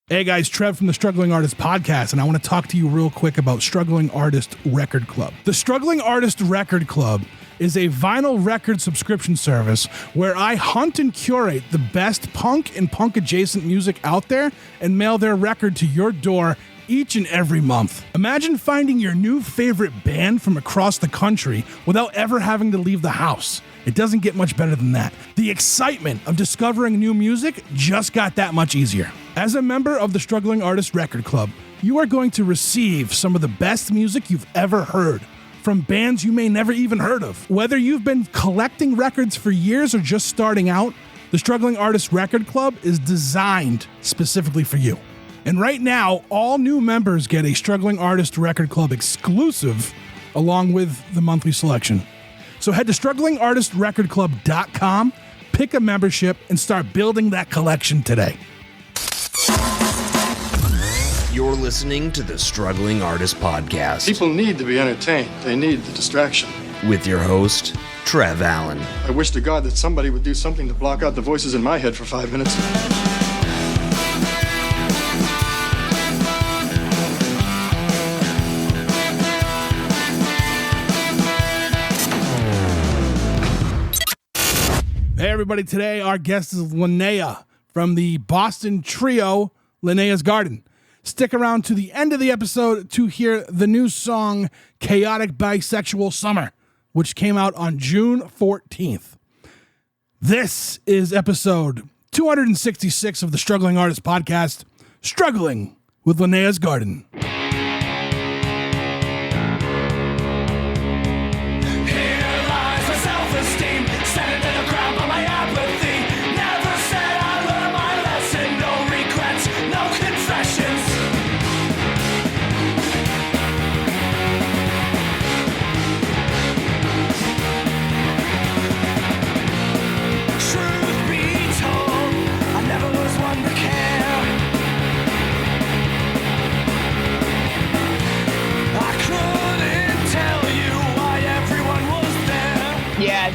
Hey guys, Trev from the Struggling Artist Podcast, and I want to talk to you real quick about Struggling Artist Record Club. The Struggling Artist Record Club is a vinyl record subscription service where I hunt and curate the best punk and punk-adjacent music out there and mail their record to your door each and every month. Imagine finding your new favorite band from across the country without ever having to leave the house. It doesn't get much better than that. The excitement of discovering new music just got that much easier. As a member of the Struggling Artist Record Club, you are going to receive some of the best music you've ever heard from bands you may never even heard of. Whether you've been collecting records for years or just starting out, the Struggling Artist Record Club is designed specifically for you. And right now, all new members get a Struggling Artist Record Club exclusive along with the monthly selection. So head to StrugglingArtistRecordClub.com, pick a membership, and start building that collection today. You're listening to the Struggling Artist Podcast. People need to be entertained. They need the distraction. With your host, Trev Allen. I wish to God that somebody would do something to block out the voices in my head for 5 minutes. Hey everybody, today our guest is Linnea from the Boston trio Linnea's Garden. Stick around to the end of the episode to hear the new song Chaotic Bisexual Summer, which came out on June 14th. This is episode 266 of the Struggling Artist Podcast, Struggling with Linnea's Garden.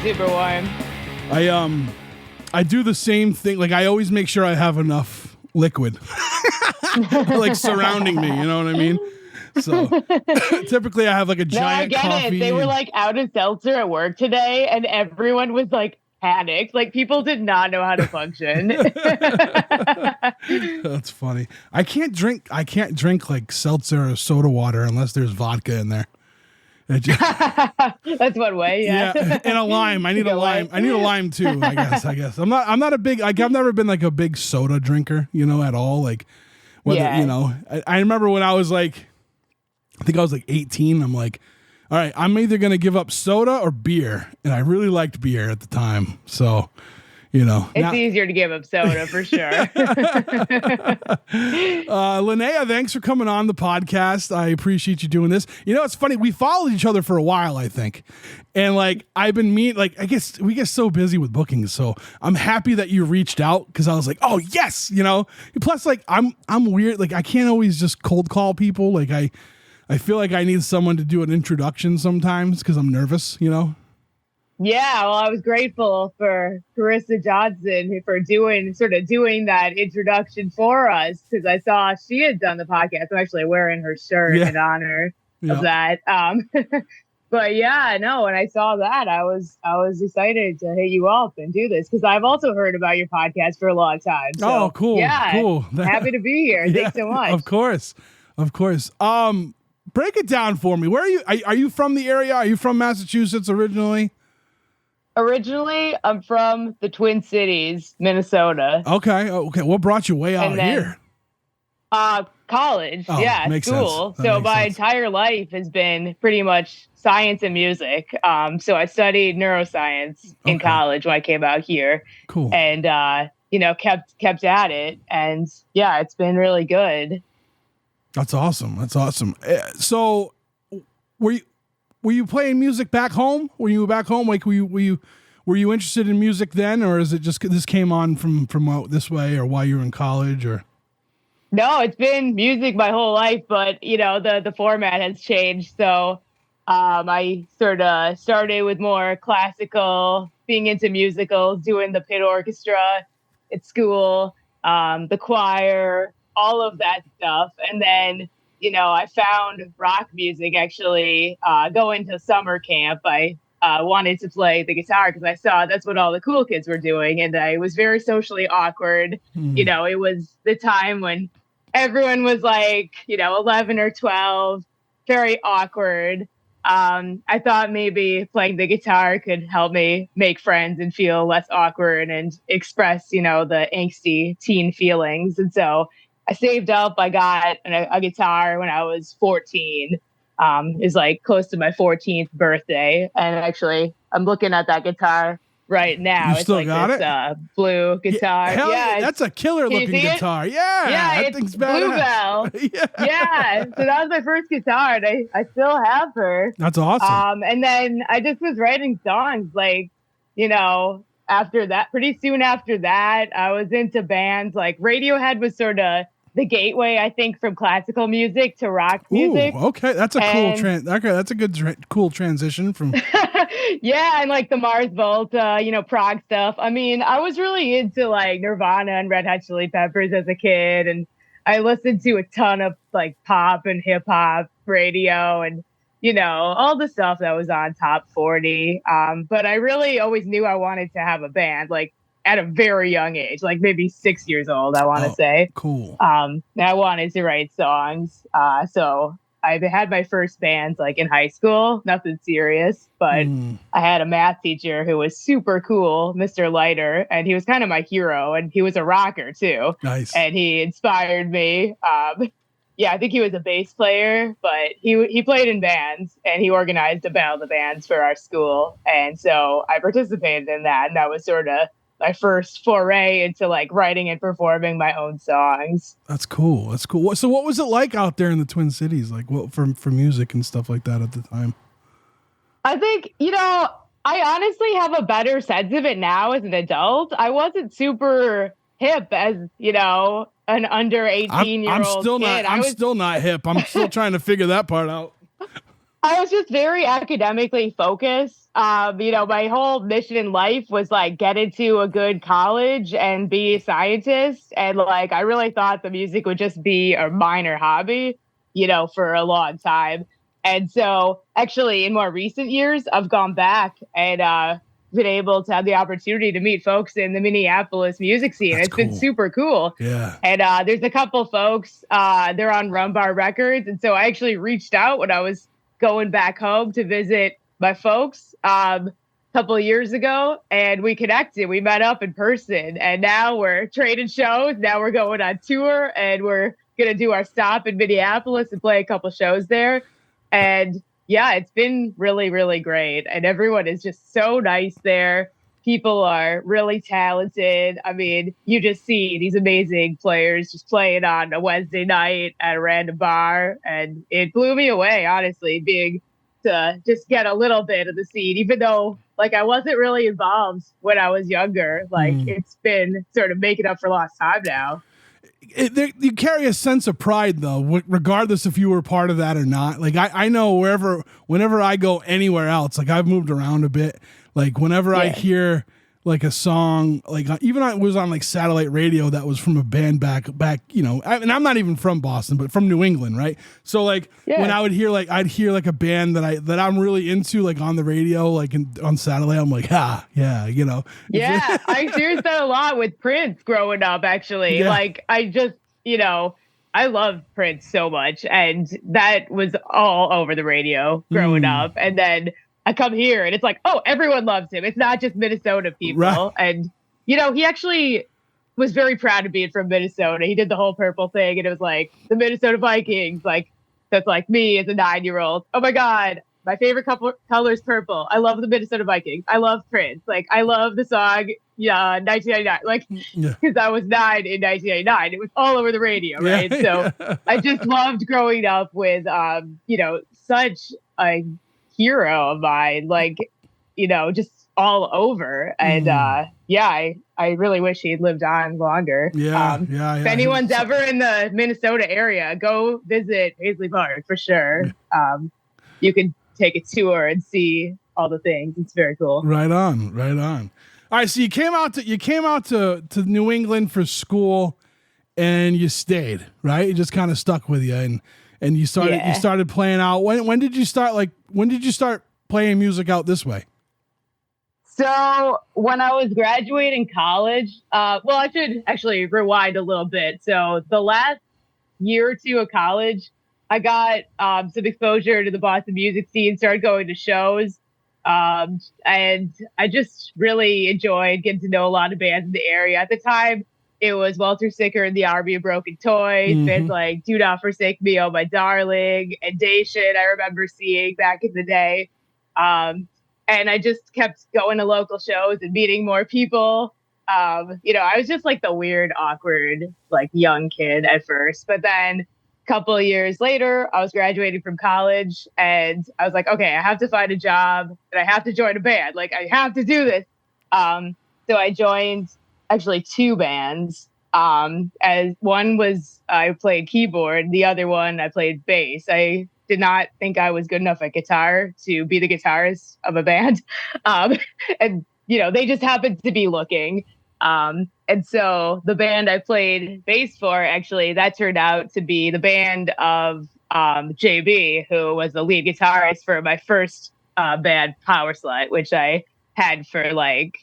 Super warm. I do the same thing. Like I always make sure I have enough liquid, like surrounding me. You know what I mean? So typically I have like a giant coffee. I get it. They were like out of seltzer at work today, and everyone was like panicked. Like people did not know how to function. That's funny. I can't drink like seltzer or soda water unless there's vodka in there. That's one way, yeah. And a lime. I need a lime. I need a lime too. I guess. I'm not a big. I've never been like a big soda drinker, at all. Like, whether I remember when I was like, I think I was like 18. I'm like, all right, I'm either gonna give up soda or beer, and I really liked beer at the time. So, it's easier to give up soda for sure. Linnea, thanks for coming on the podcast. I appreciate you doing this. It's funny. We followed each other for a while, I think. And like, I've been I guess we get so busy with bookings. So I'm happy that you reached out because I was like, oh yes, plus like I'm weird. Like I can't always just cold call people. Like I feel like I need someone to do an introduction sometimes because I'm nervous, Yeah, well, I was grateful for Carissa Johnson for doing that introduction for us because I saw she had done the podcast. I'm actually wearing her shirt in honor of that. But yeah, no, when I saw that, I was excited to hit you up and do this because I've also heard about your podcast for a long time. So, cool. Yeah, cool. Happy to be here. Thanks so much. Of course. Break it down for me. Where are you? Are you from the area? Are you from Massachusetts originally? Originally, I'm from the Twin Cities, Minnesota. Okay. What brought you way out here? College. School. So my entire life has been pretty much science and music. So I studied neuroscience in college when I came out here. Cool. And kept at it, and yeah, it's been really good. That's awesome. So, were you playing music back home? Were you back home? Like, were you interested in music then, or is it just this came on from this way, or while you were in college, or? No, it's been music my whole life, but the format has changed. So, I sort of started with more classical, being into musicals, doing the pit orchestra at school, the choir, all of that stuff. And then, I found rock music actually going to summer camp. I wanted to play the guitar because I saw that's what all the cool kids were doing. And I was very socially awkward. It was the time when everyone was like, 11 or 12, very awkward. I thought maybe playing the guitar could help me make friends and feel less awkward and express, the angsty teen feelings. And so I saved up. I got a guitar when I was 14. Is like close to my 14th birthday. And actually, I'm looking at that guitar right now. You still it's got it? Blue guitar. Yeah, that's a killer looking guitar. Yeah, that thing's badass. Bluebell. yeah. So that was my first guitar, and I still have her. That's awesome. And then I just was writing songs, like, after that, pretty soon after that, I was into bands. Like Radiohead was sort of the gateway, I think, from classical music to rock music. Ooh, okay, that's a that's a good cool transition from. Yeah, and like the Mars Volta, prog stuff. I mean, I was really into like Nirvana and Red Hot Chili Peppers as a kid, and I listened to a ton of like pop and hip hop radio, and all the stuff that was on Top 40. But I really always knew I wanted to have a band, like at a very young age, like maybe 6 years old, I want to say. Cool. I wanted to write songs. So I had my first bands like in high school, nothing serious, but I had a math teacher who was super cool, Mr. Leiter, and he was kind of my hero, and he was a rocker too. Nice. And he inspired me. I think he was a bass player, but he played in bands, and he organized a battle of the bands for our school. And so I participated in that, and that was sort of my first foray into like writing and performing my own songs. That's cool. So what was it like out there in the Twin Cities? Like for music and stuff like that at the time? I think, I honestly have a better sense of it now as an adult. I wasn't super hip as, an under 18-year-old kid. I'm still not hip. I'm still trying to figure that part out. I was just very academically focused. My whole mission in life was like get into a good college and be a scientist. And like, I really thought the music would just be a minor hobby, for a long time. And so actually in more recent years, I've gone back and been able to have the opportunity to meet folks in the Minneapolis music scene. It's been super cool. Yeah. And there's a couple folks, they're on Rumbar Records. And so I actually reached out when I was going back home to visit my folks a couple of years ago, and we connected. We met up in person, and now we're trading shows. Now we're going on tour, and we're going to do our stop in Minneapolis and play a couple shows there. And yeah, it's been really, really great. And everyone is just so nice there. People are really talented. I mean, you just see these amazing players just playing on a Wednesday night at a random bar. And it blew me away, honestly, being to just get a little bit of the scene, even though like I wasn't really involved when I was younger. Like it's been sort of making up for lost time now. You carry a sense of pride, though, regardless if you were part of that or not. Like I know whenever I go anywhere else, like I've moved around a bit. Like whenever I hear like a song, like even I was on like satellite radio that was from a band back, and I'm not even from Boston, but from New England, right? So like when I would hear I'd hear like a band that I'm really into, like on the radio, like on satellite, I'm like, yeah. Yeah, I experienced that a lot with Prince growing up, actually. Yeah. Like I just, I love Prince so much, and that was all over the radio growing up. And then I come here and it's like, oh, everyone loves him. It's not just Minnesota people. Right. And, he actually was very proud of being from Minnesota. He did the whole purple thing, and it was like the Minnesota Vikings. Like, that's like me as a 9-year-old. Oh my God, my favorite color is purple. I love the Minnesota Vikings. I love Prince. Like, I love the song, 1999. Like, because I was 9 in 1999. It was all over the radio, right? So I just loved growing up with, such a hero of mine, like, just all over. And I really wish he'd lived on longer. If anyone's ever in the Minnesota area, go visit Paisley Park for sure. You can take a tour and see all the things. It's very cool. Right on. All right, so you came out to New England for school, and you stayed, right? It just kind of stuck with you, and you started playing out. When did you start playing music out this way? So when I was graduating college, well, I should actually rewind a little bit. So the last year or two of college, I got some exposure to the Boston music scene, started going to shows. And I just really enjoyed getting to know a lot of bands in the area. At the time, it was Walter Sicker and the Army of Broken Toys, bands like Do Not Forsake Me, Oh My Darling, and Dacian, I remember seeing back in the day. And I just kept going to local shows and meeting more people. I was just like the weird, awkward, like young kid at first. But then a couple of years later, I was graduating from college and I was like, okay, I have to find a job and I have to join a band. Like, I have to do this. So I joined actually two bands. As one was I played keyboard, the other one I played bass. I did not think I was good enough at guitar to be the guitarist of a band. And, they just happened to be looking. And so the band I played bass for, actually, that turned out to be the band of JB, who was the lead guitarist for my first band, Power Slut, which I had for like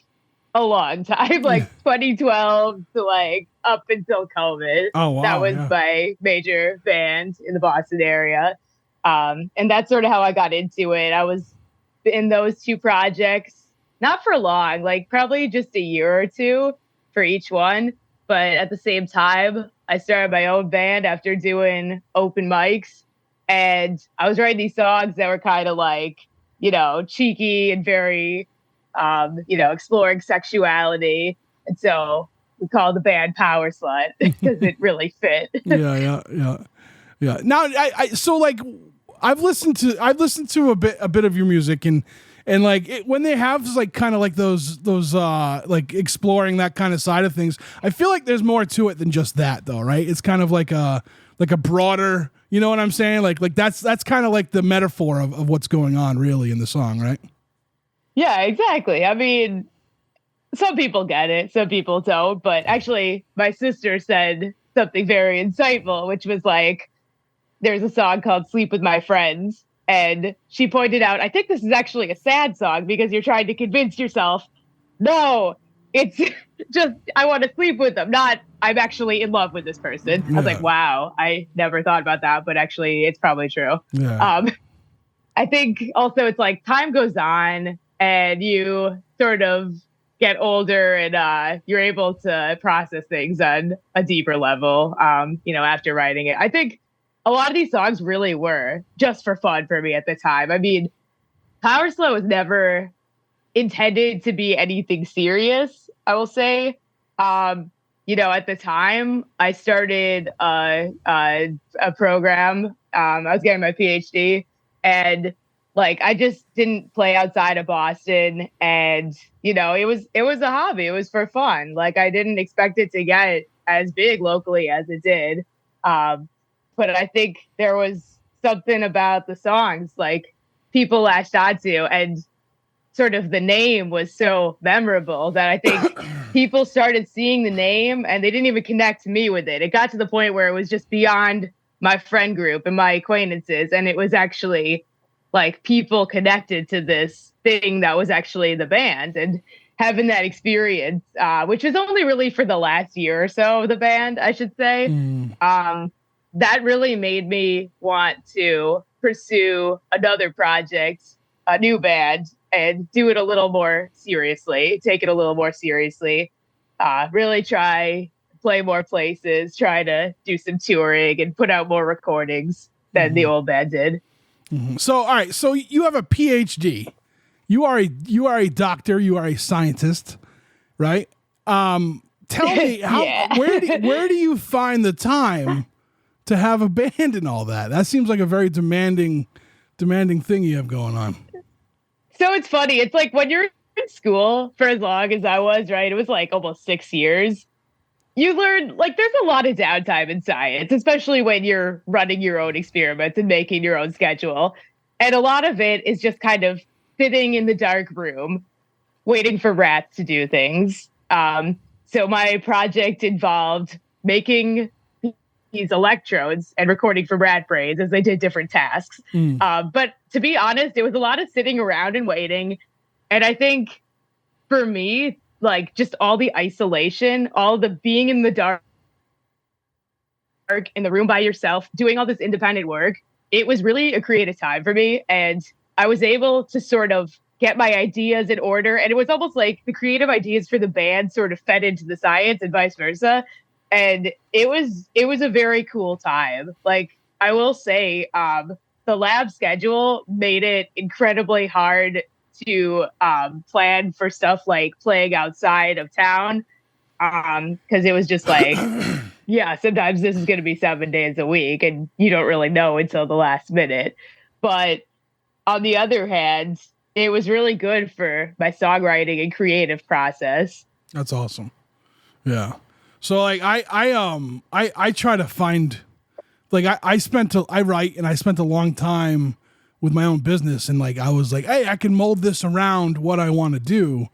a long time, like 2012 to like up until COVID. Oh, wow. That was my major band in the Boston area. And that's sort of how I got into it. I was in those two projects, not for long, like probably just a year or two for each one. But at the same time, I started my own band after doing open mics. And I was writing these songs that were kind of like, cheeky and very, exploring sexuality. And so we called the band Power Slut because it really fit. Yeah. Now, so like I've listened to a bit of your music and like when they have like kind of like those like exploring that kind of side of things, I feel like there's more to it than just that though, right? It's kind of like a broader, you know what I'm saying? Like that's kind of like the metaphor of what's going on really in the song, right? Yeah, exactly. I mean, some people get it, some people don't, but actually my sister said something very insightful, which was like, there's a song called Sleep With My Friends. And she pointed out, I think this is actually a sad song because you're trying to convince yourself, no, it's just, I want to sleep with them, not I'm actually in love with this person. Yeah. I was like, wow, I never thought about that, but actually it's probably true. Yeah. I think also it's like time goes on and you sort of get older and you're able to process things on a deeper level, after writing it. I think a lot of these songs really were just for fun for me at the time. I mean, Power Slow was never intended to be anything serious, I will say. At the time, I started a program. I was getting my PhD, and like I just didn't play outside of Boston, and it was a hobby. It was for fun. Like I didn't expect it to get as big locally as it did. But I think there was something about the songs like people latched onto, and sort of the name was so memorable that I think people started seeing the name and they didn't even connect me with it. It got to the point where it was just beyond my friend group and my acquaintances. And it was actually like people connected to this thing that was actually the band, and having that experience, which was only really for the last year or so of the band, I should say. That really made me want to pursue another project, a new band, and do it a little more seriously, take it a little more seriously, really try play more places, try to do some touring and put out more recordings than the old band did. Mm-hmm. So, all right. So you have a PhD. You are a doctor. You are a scientist, right? Tell me where do you find the time to have a band and all that? That seems like a very demanding thing you have going on. So it's funny. It's like when you're in school for as long as I was, right? It was like almost 6 years. You learn like there's a lot of downtime in science, especially when you're running your own experiments and making your own schedule. And a lot of it is just kind of sitting in the dark room, waiting for rats to do things. So my project involved making these electrodes and recording for rat brains as they did different tasks. But to be honest, it was a lot of sitting around and waiting. And I think for me, like just all the isolation, all the being in the dark in the room by yourself, doing all this independent work, it was really a creative time for me. And I was able to sort of get my ideas in order. And it was almost like the creative ideas for the band sort of fed into the science and vice versa. And it was a very cool time. Like I will say, the lab schedule made it incredibly hard to plan for stuff like playing outside of town. Because it was just like, yeah, sometimes this is going to be 7 days a week and you don't really know until the last minute. But on the other hand, it was really good for my songwriting and creative process. That's awesome. Yeah. So like I try to find, like I write and I spent a long time with my own business, and like I was like, hey, I can mold this around what I want to do,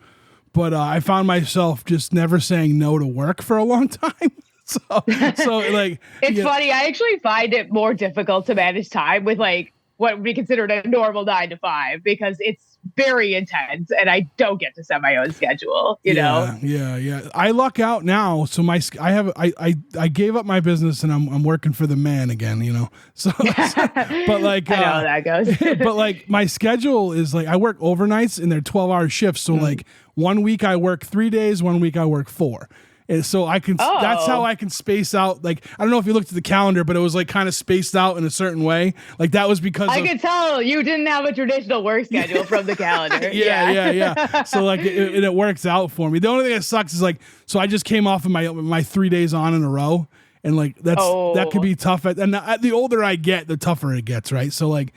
but I found myself just never saying no to work for a long time. so like it's funny. I actually find it more difficult to manage time with like what would be considered a normal 9 to 5 because it's very intense and I don't get to set my own schedule, you know? Yeah. I luck out now. So I gave up my business and I'm working for the man again, you know? So, but like, I know how that goes. But like my schedule is like, I work overnights and they're 12-hour shifts. So like 1 week I work 3 days, 1 week I work 4. And so that's how I can space out. Like, I don't know if you looked at the calendar, but it was like kind of spaced out in a certain way. Like that was because I could tell you didn't have a traditional work schedule from the calendar. Yeah. So like it works out for me. The only thing that sucks is like, so I just came off of my 3 days on in a row. And like, that could be tough. And the older I get, the tougher it gets. Right. So like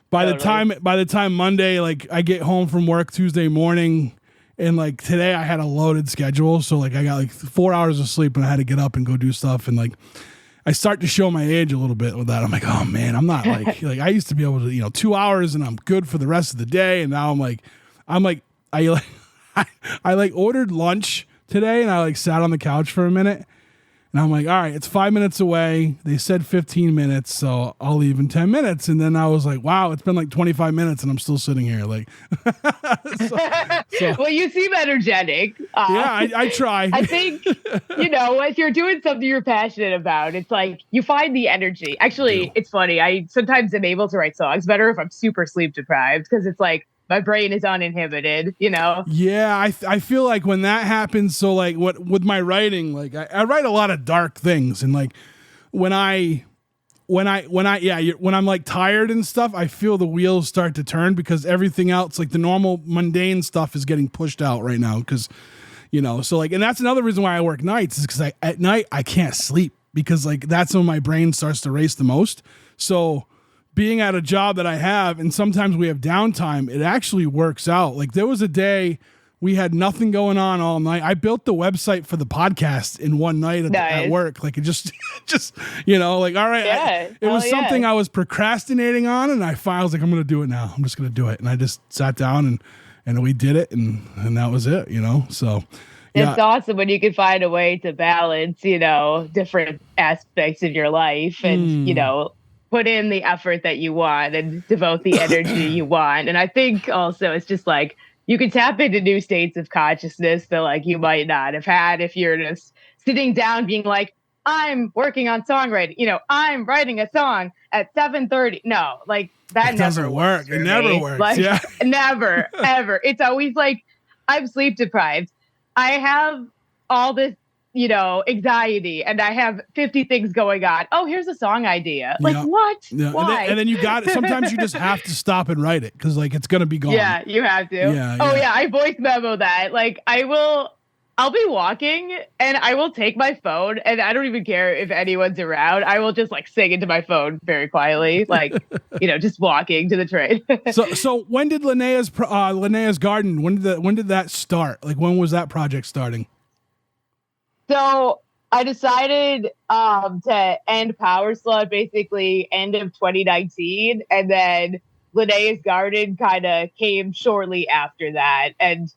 by the time Monday, like I get home from work Tuesday morning, and like today I had a loaded schedule. So like I got like 4 hours of sleep and I had to get up and go do stuff. And like, I start to show my age a little bit with that. I'm like, oh man, I'm not like I used to be able to, 2 hours and I'm good for the rest of the day. And now I ordered lunch today and I like sat on the couch for a minute. And I'm like, all right, it's 5 minutes away. They said 15 minutes, so I'll leave in 10 minutes. And then I was like, wow, it's been like 25 minutes and I'm still sitting here. Like, well, you seem energetic. Yeah, I try. I think, if you're doing something you're passionate about, it's like you find the energy. Actually, It's funny. I sometimes am able to write songs better if I'm super sleep deprived because it's like, my brain is uninhibited, Yeah, I feel like when that happens, so like with my writing, like I write a lot of dark things, and like when I'm like tired and stuff, I feel the wheels start to turn because everything else, like the normal mundane stuff, is getting pushed out right now. Because so like, and that's another reason why I work nights is because at night I can't sleep because like that's when my brain starts to race the most. So being at a job that I have, and sometimes we have downtime, it actually works out. Like there was a day we had nothing going on all night. I built the website for the podcast in one night at work. Like it just like, all right. It was something I was procrastinating on, and I was like, I'm going to do it now. I'm just going to do it. And I just sat down and we did it, and that was it, so. It's awesome when you can find a way to balance, different aspects of your life and, put in the effort that you want and devote the energy you want. And I think also it's just like you can tap into new states of consciousness that like you might not have had if you're just sitting down being like, I'm working on songwriting, I'm writing a song at 7:30. No, like that doesn't work. It never works. Like, never, ever. It's always like I'm sleep deprived. I have all this anxiety, and I have 50 things going on. Oh, here's a song idea. Like, what? Yeah. Why? And then you got it. Sometimes you just have to stop and write it because, like, it's going to be gone. Yeah, you have to. Yeah, I voice memo that. Like, I'll be walking, and I will take my phone, and I don't even care if anyone's around. I will just, like, sing into my phone very quietly, like, just walking to the train. So when did Linnea's Garden, when did that start? Like, when was that project starting? So I decided to end Power Slot basically end of 2019, and then Linnea's Garden kind of came shortly after that. And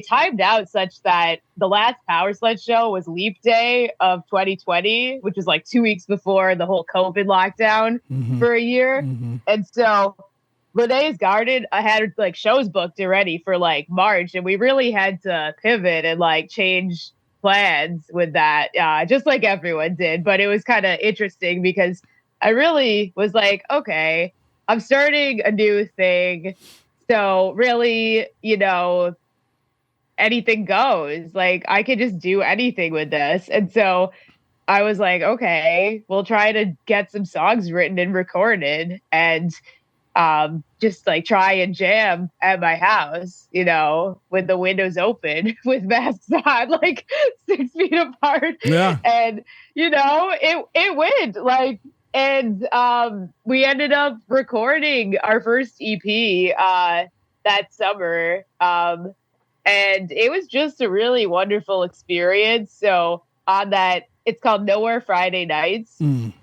timed out such that the last Power Sled show was Leap Day of 2020, which was like 2 weeks before the whole COVID lockdown for a year. And so Linnea's Garden, I had like shows booked already for like March, and we really had to pivot and like change plans with that, just like everyone did. But it was kind of interesting because I really was like, okay, I'm starting a new thing. So really, anything goes. Like I could just do anything with this. And so I was like, okay, we'll try to get some songs written and recorded and just like try and jam at my house, with the windows open with masks on, like 6 feet apart. Yeah. And, it went like, and we ended up recording our first EP that summer. And it was just a really wonderful experience. So on that, it's called Nowhere Friday Nights.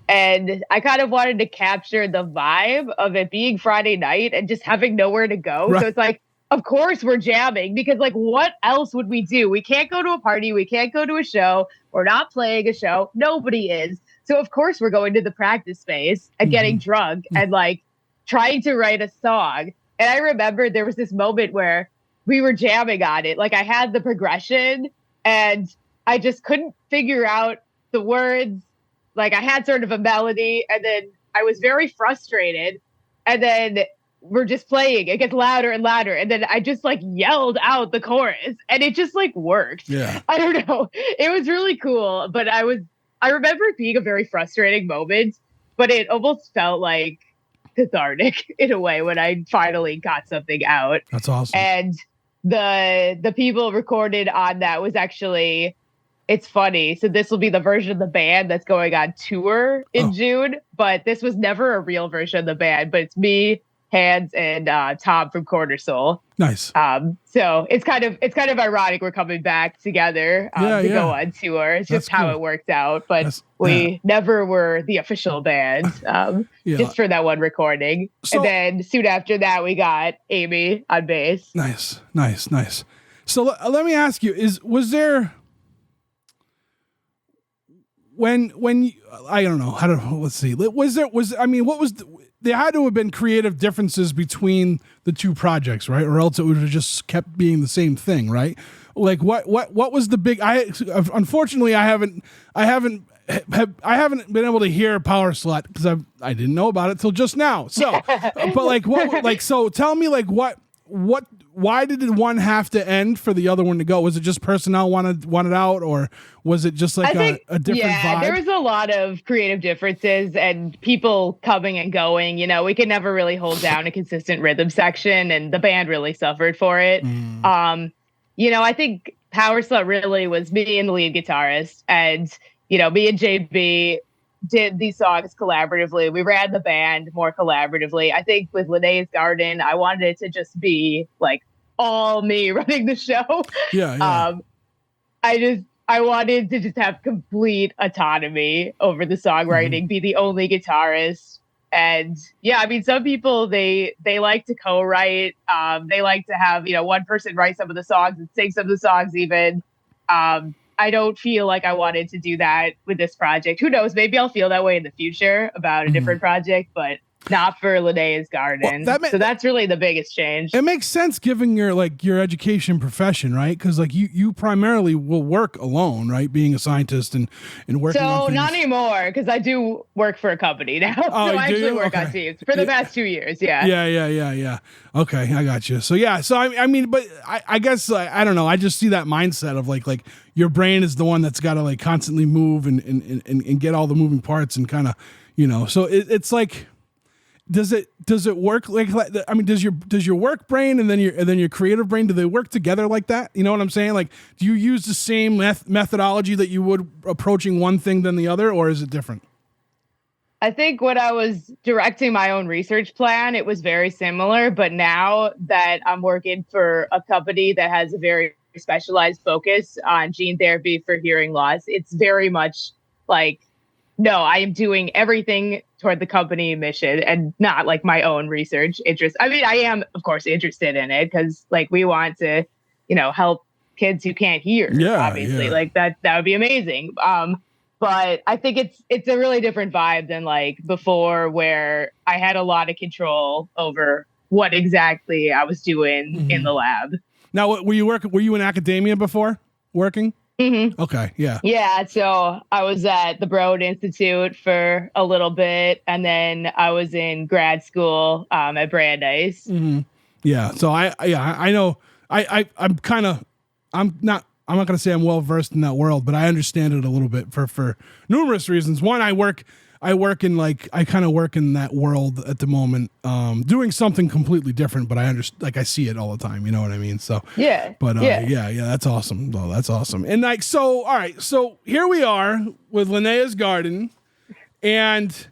And I kind of wanted to capture the vibe of it being Friday night and just having nowhere to go. Right. So it's like, of course we're jamming because like, what else would we do? We can't go to a party. We can't go to a show. We're not playing a show. Nobody is. So of course we're going to the practice space and getting drunk and like trying to write a song. And I remember there was this moment where we were jamming on it. Like I had the progression and I just couldn't figure out the words. Like I had sort of a melody and then I was very frustrated. And then we're just playing. It gets louder and louder. And then I just like yelled out the chorus and it just like worked. Yeah. I don't know. It was really cool. But I remember it being a very frustrating moment, but it almost felt like cathartic in a way when I finally got something out. That's awesome. And the people recorded on that was actually, it's funny. So this will be the version of the band that's going on tour in June, but this was never a real version of the band, but it's me, Hans, and Tom from Corner Soul. Nice. So it's kind of ironic we're coming back together to go on tour. It's just how it worked out, but we never were the official band, just for that one recording. So, and then soon after that, we got Amy on bass. Nice. So let me ask you: was there when I don't know how to let's see there had to have been creative differences between the two projects, right? Or else it would have just kept being the same thing, right? Like what was the big? Unfortunately I haven't been able to hear Power Sled because I didn't know about it till just now. So, but so tell me why did one have to end for the other one to go? Was it just personnel wanted out, or was it just like a different vibe? There was a lot of creative differences and people coming and going. We could never really hold down a consistent rhythm section, and the band really suffered for it. I think Power Slut really was me and the lead guitarist, and me and JB did these songs collaboratively. We ran the band more collaboratively. I think with Linnea's Garden, I wanted it to just be like all me running the show. Yeah. I wanted to just have complete autonomy over the songwriting, be the only guitarist. And some people, they like to co-write. They like to have, one person write some of the songs and sing some of the songs even. I don't feel like I wanted to do that with this project. Who knows? Maybe I'll feel that way in the future about a different project, but not for Linnea's Garden. Well, so that's really the biggest change. It makes sense given your education profession, right? Because you primarily will work alone, right? Being a scientist and working on things. Not anymore, because I do work for a company now. So I actually work on teams for the past 2 years. Yeah. Yeah. Okay, I got you. So but I guess I don't know. I just see that mindset of like your brain is the one that's got to like constantly move and get all the moving parts and kind of So it's like. Does it work like does your work brain and then your creative brain, do they work together like that? You know what I'm saying? Like, do you use the same methodology that you would approaching one thing than the other, or is it different? I think when I was directing my own research plan, it was very similar. But now that I'm working for a company that has a very specialized focus on gene therapy for hearing loss, it's very much like, no, I am doing everything toward the company mission and not like my own research interest. I mean, I am, of course, interested in it because like we want to, help kids who can't hear. Yeah, obviously, yeah. like that would be amazing. But I think it's a really different vibe than like before, where I had a lot of control over what exactly I was doing in the lab. Now, were you in academia before working? Mm-hmm. Okay, yeah. Yeah, so I was at the Broad Institute for a little bit, and then I was in grad school at Brandeis. Mm-hmm. Yeah, so I know I'm not going to say I'm well versed in that world, but I understand it a little bit for numerous reasons. One, I kind of work in that world at the moment, doing something completely different, but I understand, like I see it all the time, you know what I mean? So yeah, but yeah, that's awesome. Oh, that's awesome. And like, so, all right, so here we are with Linnea's Garden, and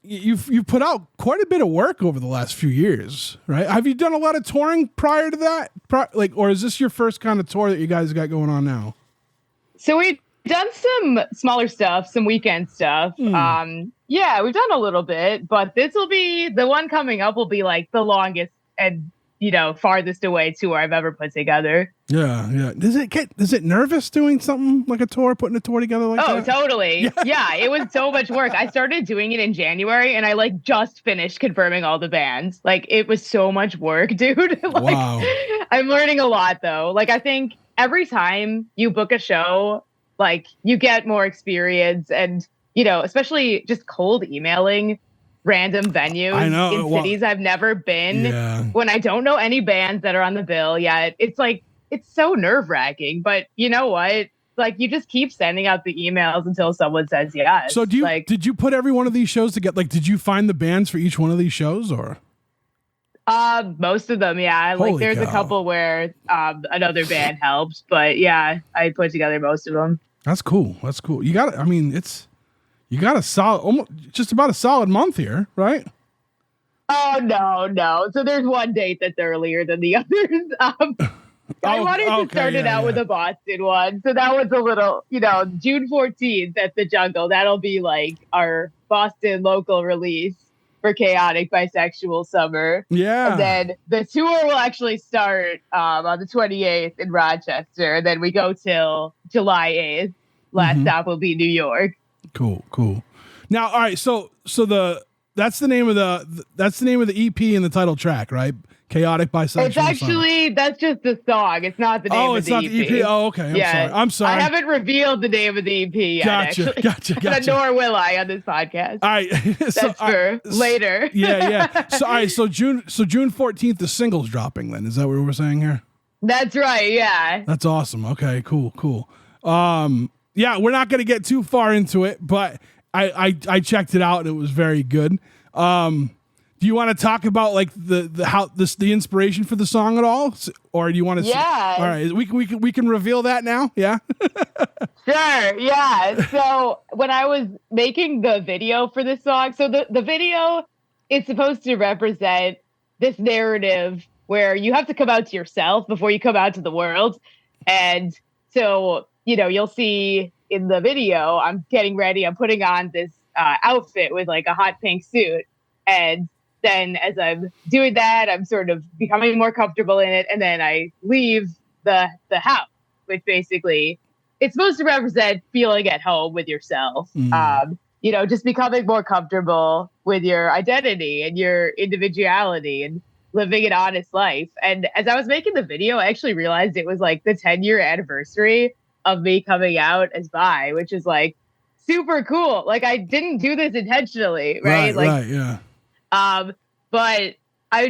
you've put out quite a bit of work over the last few years, right? Have you done a lot of touring prior to that? Or is this your first kind of tour that you guys got going on now? So we've done some smaller stuff, some weekend stuff. Yeah, we've done a little bit, but this will be the one coming up will be like the longest and farthest away tour I've ever put together. Yeah. Does it nervous doing something like a tour, putting a tour together like that? Oh, totally. Yeah, it was so much work. I started doing it in January, and I like just finished confirming all the bands. Like, it was so much work, dude. Like, wow. I'm learning a lot though. Like, I think every time you book a show, like, you get more experience, and especially just cold emailing random venues in cities I've never been, when I don't know any bands that are on the bill yet. It's like, it's so nerve-wracking, but you know what? Like, you just keep sending out the emails until someone says yes. So did you put every one of these shows together? Like, did you find the bands for each one of these shows, or? Most of them, yeah. Holy like, there's cow. a couple where another band helped, but yeah, I put together most of them. That's cool. You got a solid, just about a solid month here, right? Oh, no. So there's one date that's earlier than the others. I wanted to start it out with a Boston one. So that was a little, June 14th at the Jungle. That'll be like our Boston local release for Chaotic Bisexual Summer. Yeah. And then the tour will actually start on the 28th in Rochester. And then we go till July 8th. Last stop will be New York. Cool. Now, all right. So that's the name of the EP and the title track, right? Chaotic Bisexual. It's actually Summer. That's just the song. It's not the name of the EP. Oh, it's not the EP. Oh, okay. I'm sorry. I haven't revealed the name of the EP yet. Gotcha. Nor will I on this podcast. All right. That's for later. Yeah. So all right. So June 14th, the single's dropping. Then is that what we're saying here? That's right. Yeah. That's awesome. Okay. Cool. Yeah, we're not going to get too far into it, but I checked it out and it was very good. Do you want to talk about like the inspiration for the song at all, or do you want to? Yeah. All right, we can reveal that now. Yeah. Sure. Yeah. So when I was making the video for this song, so the video is supposed to represent this narrative where you have to come out to yourself before you come out to the world, and so you'll see in the video, I'm getting ready. I'm putting on this outfit with like a hot pink suit. And then as I'm doing that, I'm sort of becoming more comfortable in it. And then I leave the house, which basically it's supposed to represent feeling at home with yourself. Just becoming more comfortable with your identity and your individuality and living an honest life. And as I was making the video, I actually realized it was like the 10-year anniversary of me coming out as bi, which is like super cool. Like, I didn't do this intentionally, right? Right, yeah. But I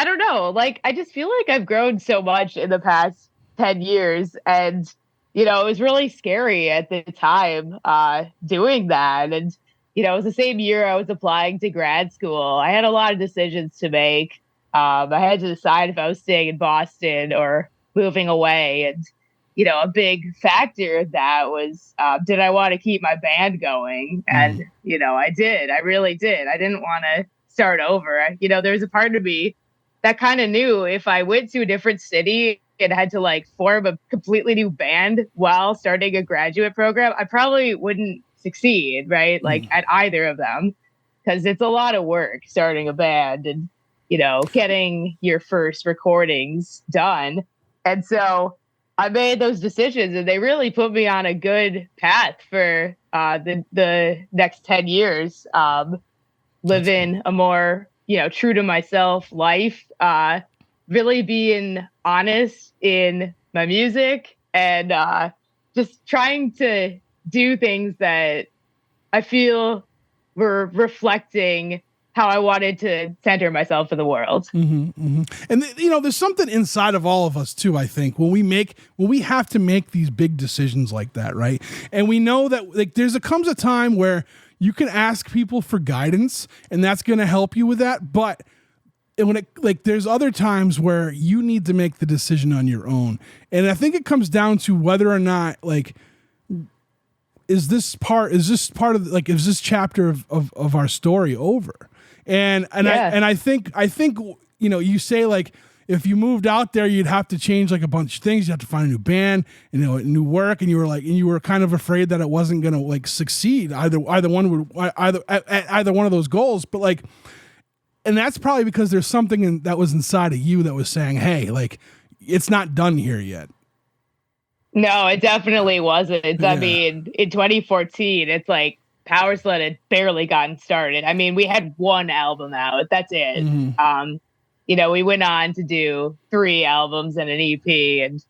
don't know. Like, I just feel like I've grown so much in the past 10 years. And, it was really scary at the time, doing that. And, it was the same year I was applying to grad school. I had a lot of decisions to make. I had to decide if I was staying in Boston or moving away. And, a big factor of that was, did I want to keep my band going? And, I did. I really did. I didn't want to start over. There was a part of me that kind of knew if I went to a different city and had to like form a completely new band while starting a graduate program, I probably wouldn't succeed, right? Like at either of them, because it's a lot of work starting a band. And, getting your first recordings done. And so I made those decisions, and they really put me on a good path for the next 10 years, living a more, true to myself life, really being honest in my music, and just trying to do things that I feel were reflecting how I wanted to center myself in the world. And there's something inside of all of us too, I think, when we have to make these big decisions like that, right? And we know that like comes a time where you can ask people for guidance, and that's going to help you with that. But there's other times where you need to make the decision on your own. And I think it comes down to whether or not is this chapter of our story over? And I think you say like, if you moved out there, you'd have to change like a bunch of things. You have to find a new band, new work, and you were kind of afraid that it wasn't going to like succeed. Either one of those goals, but like, and that's probably because there's something that was inside of you that was saying, "Hey, like, it's not done here yet." No, it definitely wasn't. I mean, in 2014, it's like Power Sled had barely gotten started. I mean, we had one album out. That's it. We went on to do 3 albums and an EP, and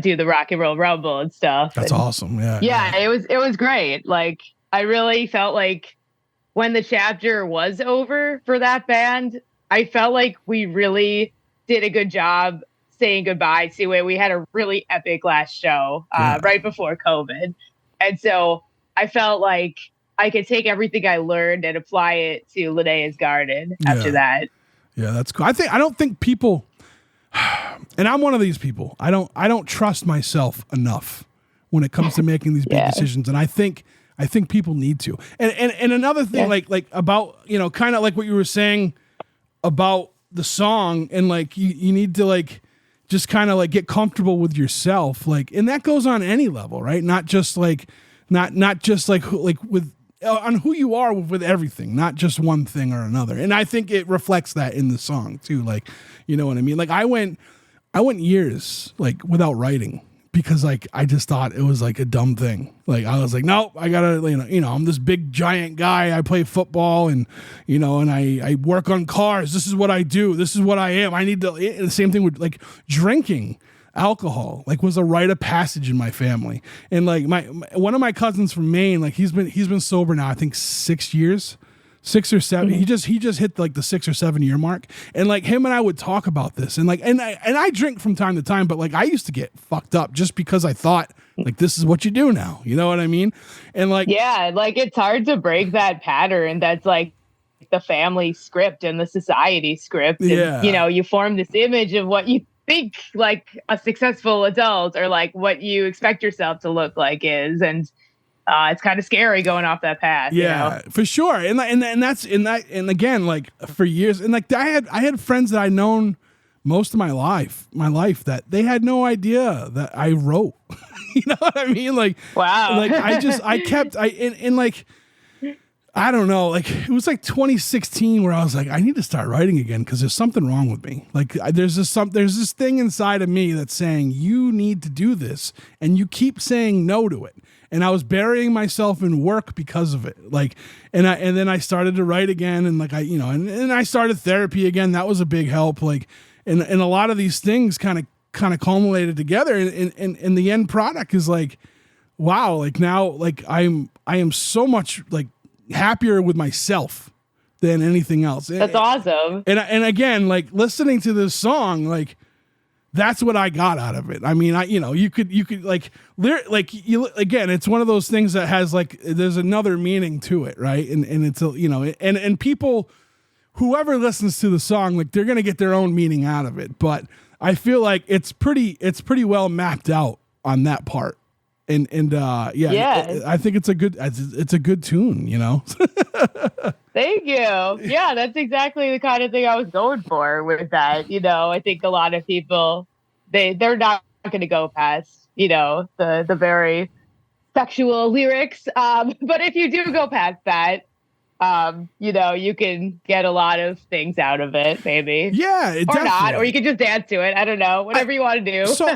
do the Rock and Roll Rumble and stuff. That's awesome. Yeah, it was great. Like, I really felt like when the chapter was over for that band, I felt like we really did a good job saying goodbye to it. We had a really epic last show right before COVID. And so I felt like I could take everything I learned and apply it to Linnea's Garden after that. Yeah, that's cool. I don't think people, and I'm one of these people, I don't trust myself enough when it comes to making these big decisions. And I think people need to. And another thing, like about, kind of like what you were saying about the song, and like you need to like just kind of like get comfortable with yourself, like, and that goes on any level, right? Not just like with on who you are with everything, not just one thing or another. And I think it reflects that in the song too. Like, you know what I mean? Like I went years like without writing because like I just thought it was like a dumb thing. Like I was like, no, I gotta, I'm this big giant guy. I play football and and I work on cars. This is what I do. This is what I am. I need to. The same thing with like drinking. Alcohol like was a rite of passage in my family. And like one of my cousins from Maine, like he's been sober now I think 6 years, 6 or 7. He just hit like the 6 or 7 year mark. And like him and I would talk about this, and like and I drink from time to time, but like I used to get fucked up just because I thought like this is what you do now, you know what I mean? And like like it's hard to break that pattern that's like the family script and the society script. And, you form this image of what you think like a successful adult, or like what you expect yourself to look like is, and it's kind of scary going off that path. For sure. And that's in that, and again, like for years, and like I had friends that I known most of my life that they had no idea that I wrote. You know what I mean? Like, wow. Like I don't know, like it was like 2016 where I was like, I need to start writing again because there's something wrong with me. Like there's this thing inside of me that's saying you need to do this, and you keep saying no to it. And I was burying myself in work because of it. Like, and then I started to write again, and like and I started therapy again. That was a big help. Like, and a lot of these things kind of culminated together, and the end product is like, wow, like now, like I am so much like happier with myself than anything else. That's awesome. And again, like listening to this song, like that's what I got out of it. I mean, you could like again, it's one of those things that has like, there's another meaning to it. Right. And it's, and people, whoever listens to the song, like they're going to get their own meaning out of it. But I feel like it's pretty well mapped out on that part. And I think it's a good tune, Thank you. Yeah, that's exactly the kind of thing I was going for with that. I think a lot of people, they're not going to go past, the very sexual lyrics. But if you do go past that, you can get a lot of things out of it, maybe. Yeah, or not, or you can just dance to it. I don't know, whatever you want to do. So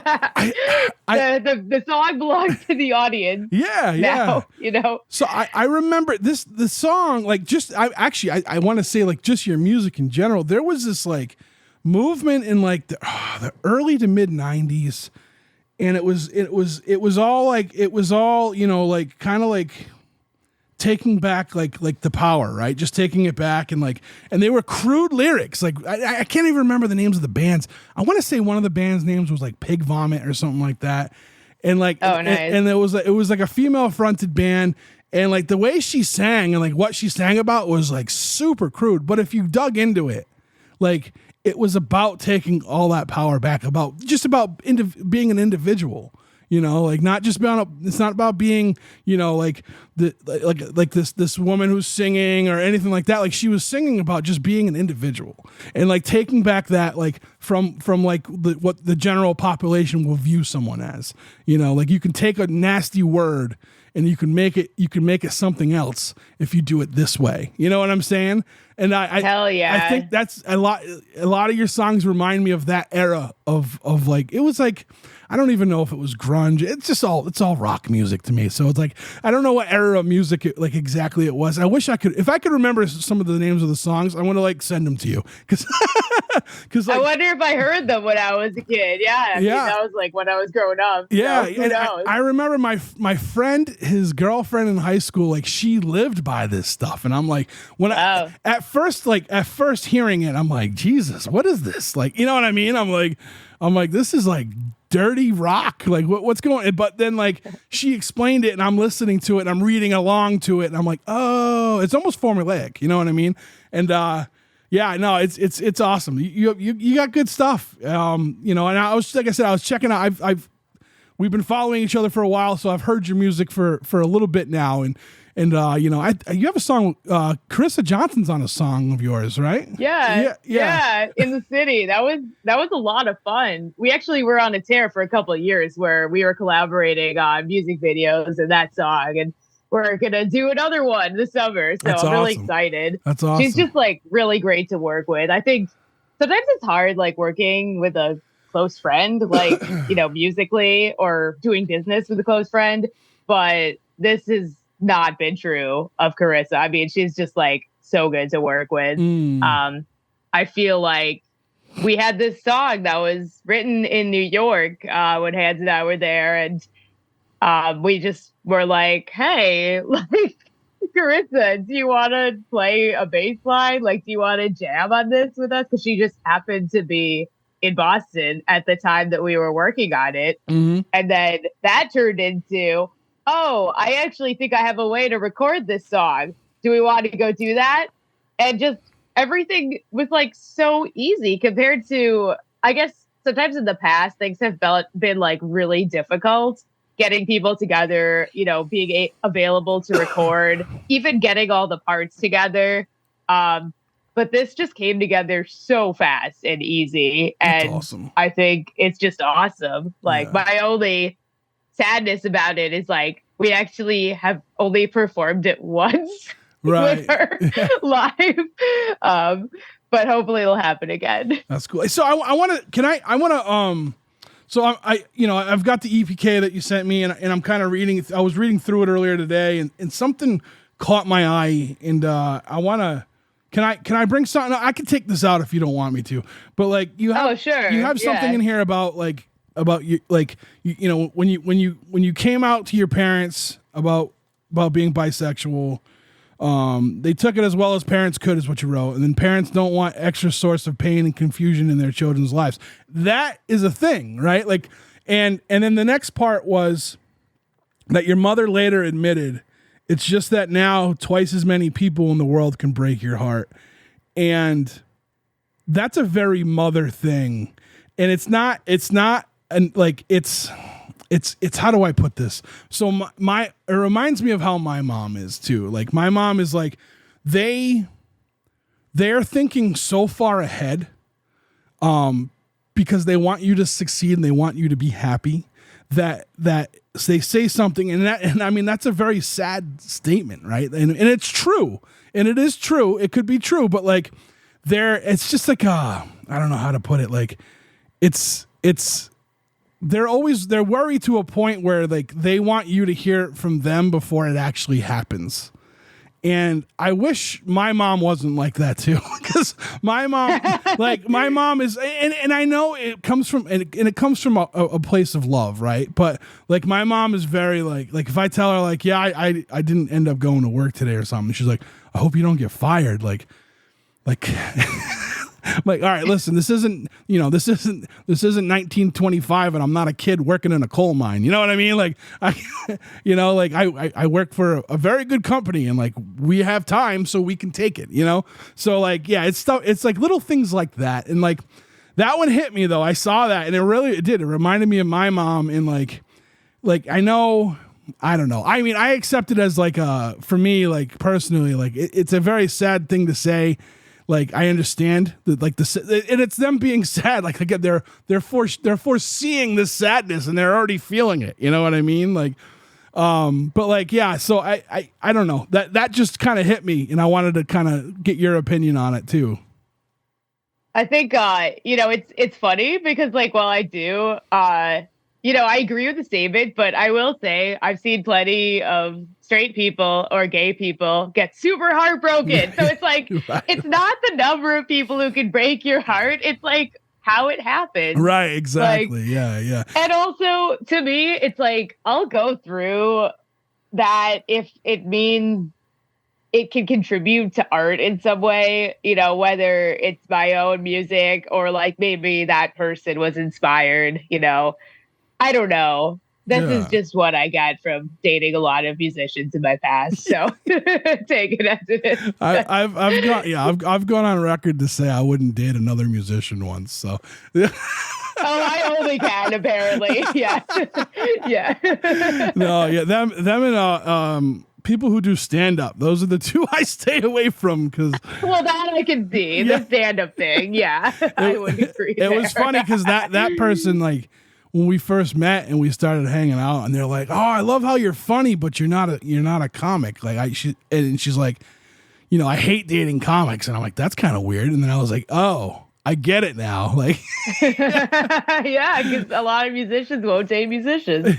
the song belongs to the audience. Yeah, now, So I remember the song, like, I want to say, like, just your music in general. There was this like movement in like the early to mid 90s, and it was all like like kind of like taking back like the power, right? Just taking it back, and they were crude lyrics. Like I can't even remember the names of the bands. I want to say one of the band's names was like Pig Vomit or something like that. And like, nice. and it was like a female fronted band, and like the way she sang and like what she sang about was like super crude. But if you dug into it, like it was about taking all that power back, about being an individual. Like not just about, it's not about being, like this woman who's singing or anything like that. Like she was singing about just being an individual and like taking back that, like from like what the general population will view someone as, like you can take a nasty word and you can make it something else if you do it this way. You know what I'm saying? And hell yeah. I think that's a lot of your songs remind me of that era of like, it was like, I don't even know if it was grunge. It's all rock music to me. So it's like, I don't know what era of music like exactly it was. I wish if I could remember some of the names of the songs, I want to like send them to you. Cause like, I wonder if I heard them when I was a kid. Yeah. That was like when I was growing up. Yeah. So who and knows? I remember my friend, his girlfriend in high school, like she lived by this stuff. And I'm like, at first hearing it, I'm like, Jesus, what is this? Like, you know what I mean? I'm like, this is like dirty rock, like what's going on? But then like she explained it and I'm listening to it and I'm reading along to it and I'm like, oh, it's almost formulaic, you know what I mean? And yeah, no, it's awesome. You got good stuff. And I was, like I said, I was checking out, we've been following each other for a while, so I've heard your music for a little bit now, and you have a song. Carissa Johnson's on a song of yours, right? Yeah, in the city. That was a lot of fun. We actually were on a tear for a couple of years where we were collaborating on music videos and that song, and we're gonna do another one this summer. So I'm really excited. That's awesome. She's just like really great to work with. I think sometimes it's hard, like working with a close friend, like musically, or doing business with a close friend. But this has not been true of Carissa. I mean, she's just like so good to work with. I feel like we had this song that was written in New York when Hans and I were there, and we just were like, hey, like, Carissa, do you want to play a bass line? Like, do you want to jam on this with us? Because she just happened to be in Boston at the time that we were working on it. Mm-hmm. And then that turned into, oh, I actually think I have a way to record this song. Do we want to go do that? And just everything was like so easy compared to, I guess, sometimes in the past, things have been like really difficult. Getting people together, being available to record, even getting all the parts together. But this just came together so fast and easy. That's and awesome. I think it's just awesome. Like, my only sadness about it is like, we actually have only performed it once with her live. But hopefully it'll happen again. That's cool. So So I've got the EPK that you sent me, and I'm kind of reading. I was reading through it earlier today, and something caught my eye, and I want to. Can I bring something? I can take this out if you don't want me to, but like you have, you have something in here about you, like when you came out to your parents about being bisexual. They took it as well as parents could, is what you wrote. And then parents don't want extra source of pain and confusion in their children's lives. That is a thing, right? Like, and then the next part was that your mother later admitted it's just that now twice as many people in the world can break your heart. And that's a very mother thing. And it's how do I put this? So it reminds me of how my mom is too. Like my mom is like, they're thinking so far ahead, because they want you to succeed and they want you to be happy, that they say something, and I mean that's a very sad statement, right? And it's true, and it is true. It could be true, but like it's just like I don't know how to put it. Like it's they're worried to a point where like they want you to hear it from them before it actually happens. And I wish my mom wasn't like that too, because my mom is, and I know it comes from, and it comes from a place of love, right? But like my mom is very like if I tell her like, yeah, I didn't end up going to work today or something, she's like, I hope you don't get fired, like. Like, all right, listen, this isn't 1925 and I'm not a kid working in a coal mine. You know what I mean? Like, I work for a very good company and like we have time so we can take it, you know? So like, yeah, it's like little things like that. And like that one hit me though. I saw that and it did. It reminded me of my mom and like I know, I don't know. I mean, I accept it as like, for me, like personally, like it's a very sad thing to say. Like I understand that, like and it's them being sad. Like again, they're foreseeing this sadness and they're already feeling it. You know what I mean? Like, but like, yeah. So I don't know, that just kind of hit me, and I wanted to kind of get your opinion on it too. I think it's funny because like, well, I do I agree with the statement, but I will say I've seen plenty of straight people or gay people get super heartbroken. So it's like, right. It's not the number of people who can break your heart. It's like how it happens. Right. Exactly. Like, yeah. And also to me, it's like, I'll go through that if it means it can contribute to art in some way, whether it's my own music or like maybe that person was inspired, I don't know. This is just what I got from dating a lot of musicians in my past. So take it as it is. I've gone on record to say I wouldn't date another musician once. So. I only can apparently. Yeah. Yeah. No, yeah. Them and people who do stand up. Those are the two I stay away from because. Well, that I can see the stand up thing. Yeah, I would agree. It was funny because that person like. When we first met and we started hanging out, and they're like, "Oh, I love how you're funny, but you're not a comic." Like and she's like, I hate dating comics, and I'm like, that's kind of weird. And then I was like, oh, I get it now. Like, yeah, because a lot of musicians won't date musicians.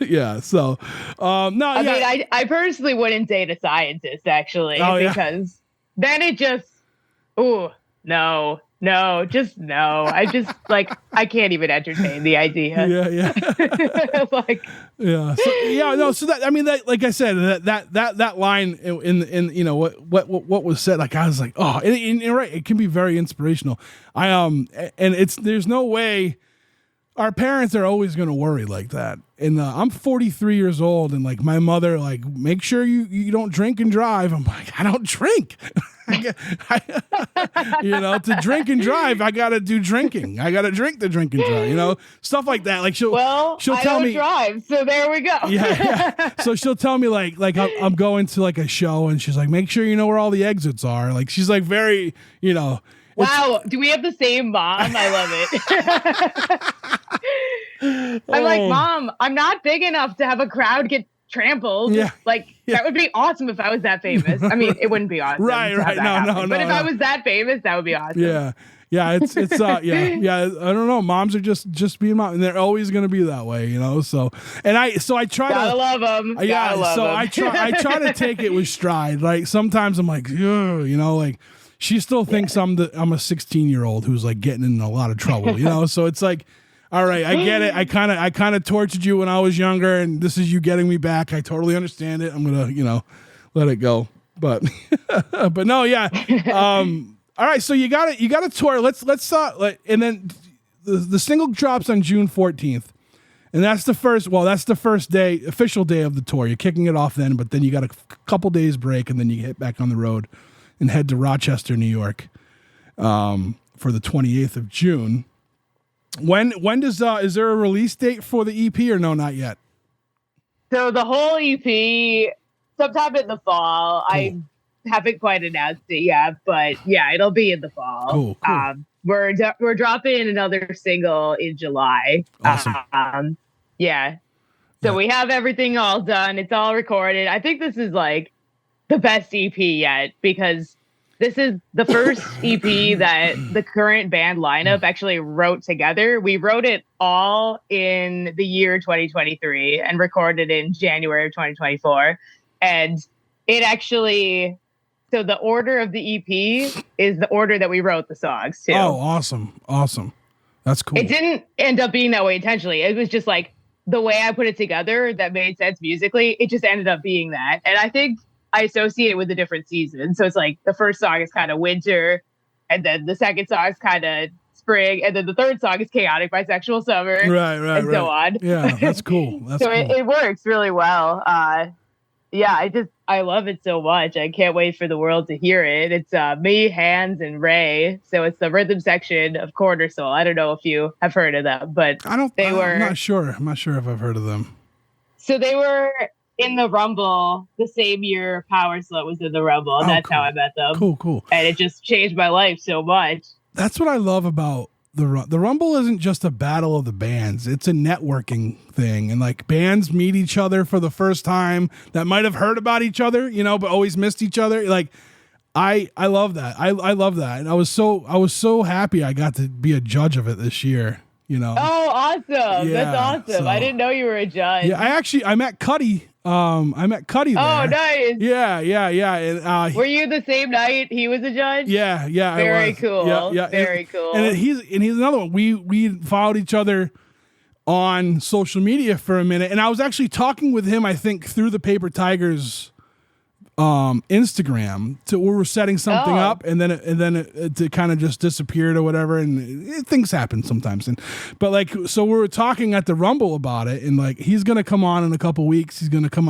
Yeah. So, no. I mean, I personally wouldn't date a scientist actually, because then it just, no, just no. I just like I can't even entertain the idea. Yeah. Like, yeah. So, yeah. No. So that, I mean, that, like I said, that line in what was said, like I was like, oh, and you're right. It can be very inspirational. And there's no way our parents are always going to worry like that. And I'm 43 years old, and like my mother, like, make sure you don't drink and drive. I'm like, I don't drink. To drink and drive, I gotta do drinking. I gotta drink and drive. Stuff like that. Like she'll tell me drive. So there we go. Yeah. So she'll tell me like I'm going to like a show, and she's like, make sure you know where all the exits are. Like she's like very, Wow, do we have the same mom? I love it. I'm like, Mom, I'm not big enough to have a crowd get trampled. Yeah. That would be awesome if I was that famous. I mean, it wouldn't be awesome. Right. No. But if I was that famous, that would be awesome. Yeah. Yeah, it's yeah. I don't know. Moms are just being mom, and they're always going to be that way, So, I try to love them. Yeah. I try to take it with stride. Like sometimes I'm like, like she still thinks I'm a 16-year-old who's like getting in a lot of trouble, So it's like, all right, I get it. I kind of tortured you when I was younger, and this is you getting me back. I totally understand it. I'm gonna, let it go. But, but no, yeah. All right, so you got a tour. Let's and then the single drops on June 14th, and that's the first day, official day of the tour. You're kicking it off then, but then you got a couple days break, and then you hit back on the road and head to Rochester, New York, for the 28th of June. When does is there a release date for the EP or no, not yet? So the whole EP sometime in the fall. Cool. I haven't quite announced it yet, but yeah, it'll be in the fall. Cool. We're dropping another single in July. Awesome. Yeah. So we have everything all done. It's all recorded. I think this is like the best EP yet because this is the first EP that the current band lineup actually wrote together. We wrote it all in the year 2023 and recorded in January of 2024. And it actually, so the order of the EP is the order that we wrote the songs too. Oh, awesome. Awesome. That's cool. It didn't end up being that way intentionally. It was just like the way I put it together that made sense musically. It just ended up being that. And I think I associate it with the different seasons. So it's like the first song is kind of winter, and then the second song is kind of spring, and then the third song is Chaotic Bisexual Summer. Right. And so on. Yeah, that's cool. That's so cool. It works really well. Yeah, I love it so much. I can't wait for the world to hear it. It's me, Hans, and Ray. So it's the rhythm section of Quarter Soul. I don't know if you have heard of them, but I'm not sure. I'm not sure if I've heard of them. So they were in the Rumble the same year Power Slut was in the Rumble. And that's cool. how I met them. Cool. And it just changed my life so much. That's what I love about the Rumble. Isn't just a battle of the bands. It's a networking thing. And like bands meet each other for the first time that might have heard about each other, but always missed each other. Like I love that. I love that. And I was so happy I got to be a judge of it this year, Oh, awesome. Yeah, That's awesome. I didn't know you were a judge. Yeah, I met Cuddy. I met Cuddy there. Oh, nice. Yeah. And, were you the same night he was a judge? Yeah. Very cool. Yeah. Very cool. And he's another one. We followed each other on social media for a minute, and I was actually talking with him, I think, through the Paper Tigers Instagram. We were setting something up, and then it kind of just disappeared or whatever, and things happen sometimes. But so we were talking at the Rumble about it, and like he's gonna come on in a couple weeks. He's gonna come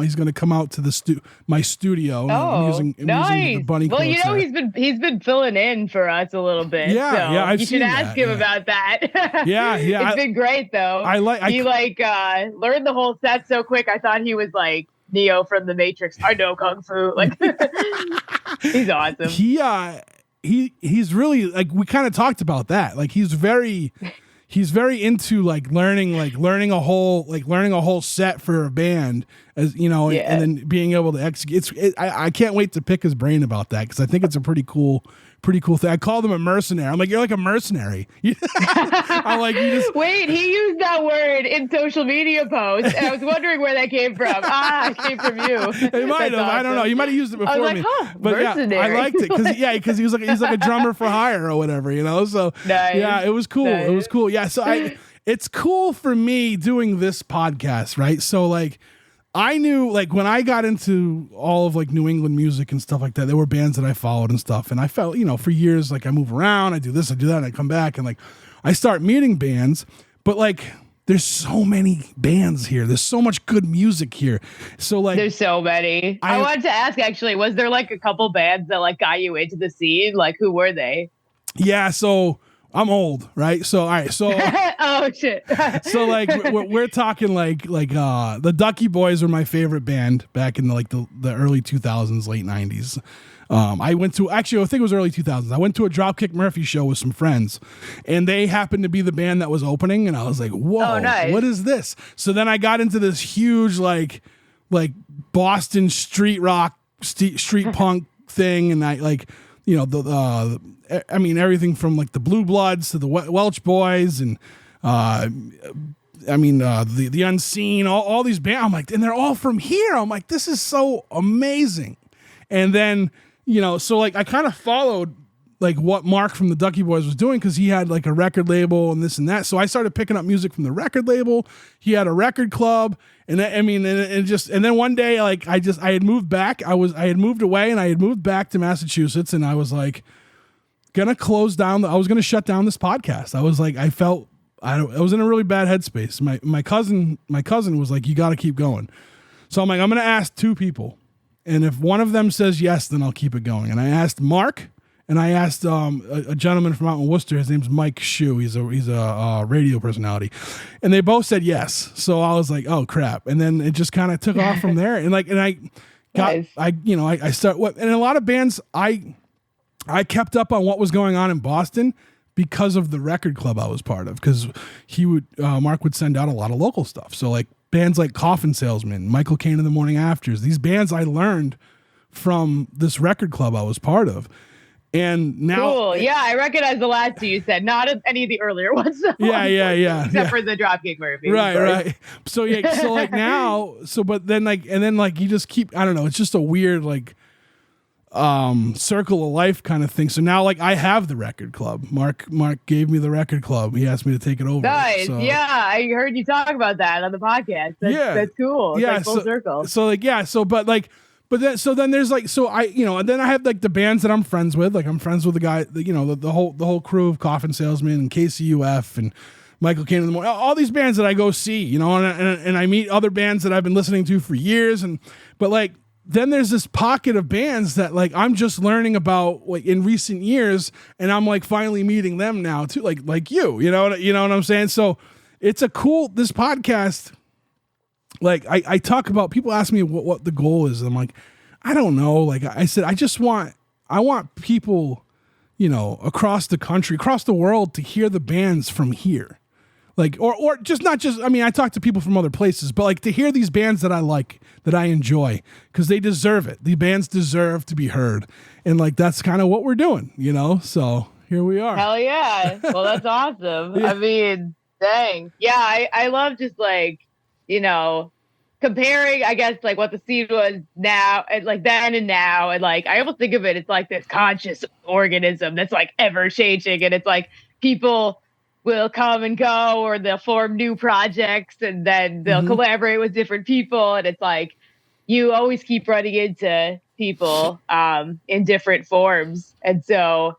out to my studio. Oh, I'm using the bunny. Well, he's been filling in for us a little bit. Yeah, you should ask him about that. Yeah. It's been great though. He learned the whole set so quick. I thought he was like Neo from the Matrix. I know kung fu. Like he's awesome. He's really like, we kind of talked about that. Like he's very into learning a whole set for a band, as and then being able to execute. I can't wait to pick his brain about that because I think it's a pretty cool thing. I call them a mercenary. I'm like, you're like a mercenary. I'm like, you just wait. He used that word in social media posts, and I was wondering where that came from. It came from you. He might have. Awesome. I don't know. You might have used it before I was me. But mercenary. Yeah, I liked it because he's like a drummer for hire or whatever. So nice. Yeah, it was cool. Nice. It was cool. Yeah. So it's cool for me doing this podcast, right? So like, I knew like when I got into all of like New England music and stuff like that, there were bands that I followed and stuff. And I felt, for years, like I move around, I do this, I do that, and I come back and like I start meeting bands, but like there's so many bands here. There's so much good music here. So like there's so many. I wanted to ask actually, was there like a couple bands that like got you into the scene? Like who were they? Yeah, so I'm old, right? So all right, so oh shit. So like we're talking like the Ducky Boys were my favorite band back in the early 2000s, late 90s. I think it was early 2000s. I went to a Dropkick Murphy show with some friends, and they happened to be the band that was opening, and I was like, whoa, nice. What is this? So then I got into this huge like Boston street rock, street punk thing, and I like, everything from like the Blue Bloods to the Welch Boys and the Unseen, all these bands. I'm like, and they're all from here. I'm like, this is so amazing. And then, so like I kind of followed like what Mark from the Ducky Boys was doing because he had like a record label and this and that. So I started picking up music from the record label. He had a record club, and then one day like I had moved back. I had moved away and I had moved back to Massachusetts, and I was like gonna close down. I was gonna shut down this podcast. I was like, I was in a really bad headspace. My cousin was like, you got to keep going. So I'm like, I'm gonna ask two people, and if one of them says yes, then I'll keep it going. And I asked Mark. And I asked a gentleman from out in Worcester. His name's Mike Shue. He's a radio personality, and they both said yes. So I was like, "Oh crap!" And then it just kind of took off from there. And I got nice. I start and a lot of bands I kept up on what was going on in Boston because of the record club I was part of, because Mark would send out a lot of local stuff. So like bands like Coffin Salesman, Michael Caine and the Morning Afters, these bands I learned from this record club I was part of. And now, cool. Yeah, I recognize the last two you said, not any of the earlier ones. Yeah. Except for the Dropkick Murphys. Right. So yeah, so like now, but then like, and then like you just keep, I don't know, it's just a weird like circle of life kind of thing. So now like I have the record club. Mark gave me the record club. He asked me to take it over. Nice. So, yeah, I heard you talk about that on the podcast. That's cool. It's like full circle. So like then there's like, so I, and then I have like the bands that I'm friends with. Like I'm friends with the guy, the whole crew of Coffin Salesman and KCUF and Michael Caine in the Morning, all these bands that I go see, and I meet other bands that I've been listening to for years. But like, then there's this pocket of bands that like I'm just learning about like in recent years, and I'm like finally meeting them now too, like you know what I'm saying? So it's this podcast. Like I talk about, people ask me what the goal is. I'm like, I don't know. Like I said, I want people, across the country, across the world to hear the bands from here. Like, or just not just, I mean, I talk to people from other places, but like to hear these bands that I like, that I enjoy, because they deserve it. The bands deserve to be heard. And like, that's kind of what we're doing, So here we are. Hell yeah. Well, that's awesome. Yeah. I mean, dang. Yeah, I love just like, comparing, I guess, like what the scene was now and like then and now. And like, I almost think of it's like this conscious organism that's like ever changing. And it's like people will come and go, or they'll form new projects, and then they'll collaborate with different people. And it's like, you always keep running into people in different forms. And so